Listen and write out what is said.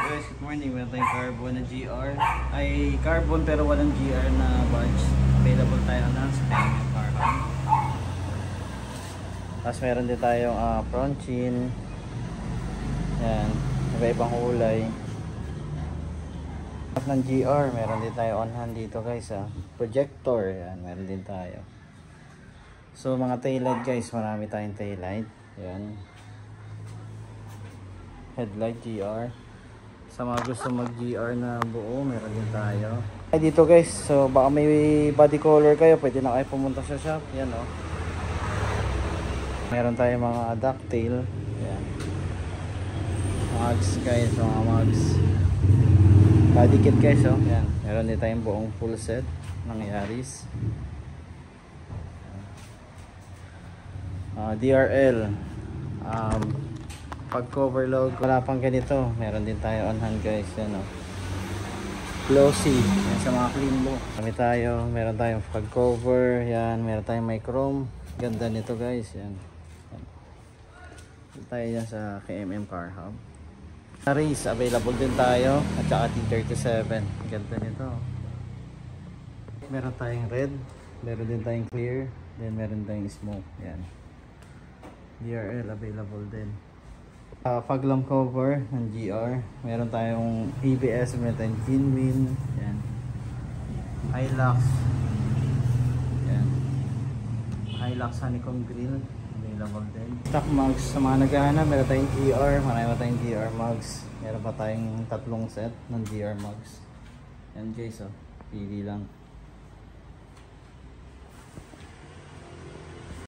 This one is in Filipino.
guys, good morning. Meron tayong carbon na GR. Ay carbon pero walang GR na badge. Available tayo na sa Payment Carbon. Tapos meron din tayong front chin. Yan, iba-ibang kulay. Ng GR, meron din tayo on hand dito guys. Projector, yan, meron din tayo. So mga taillight guys, marami tayong taillight. Yan. Headlight GR. Sa mga gusto mag GR na buo, meron din tayo. Ay dito guys, so baka may body color kayo, pwede na kayo pumunta sa shop. Yan o. Meron tayong mga ducktail. Yan. Mugs guys, mga mugs. Body kit guys o. Yan. Meron din tayong buong full set ng Yaris. DRL. Pag cover load, wala pang ganito. Meron din tayo on hand guys. Yan o. Glossy. Yan sa mga clean book. Kami tayo. Meron tayong pag cover. Yan. Meron tayong may chrome. Ganda nito guys. Yan. Yan tayo yan sa KMM Car Hub. Sa race, available din tayo. At saka T37. Ganda nito. Meron tayong red. Meron din tayong clear. Then meron tayong smoke. Yan. DRL available din. Fog lamp cover ng GR. Meron tayong ABS, meron tayong Genuine. Yan. Hilux. Yan. Hilux honeycomb grill. Available din. Stock mugs. Sa mga naghahanap, meron tayong GR. Marami tayong GR mugs. Meron pa tayong tatlong set ng GR mugs. Yan guys, oh. Pili lang.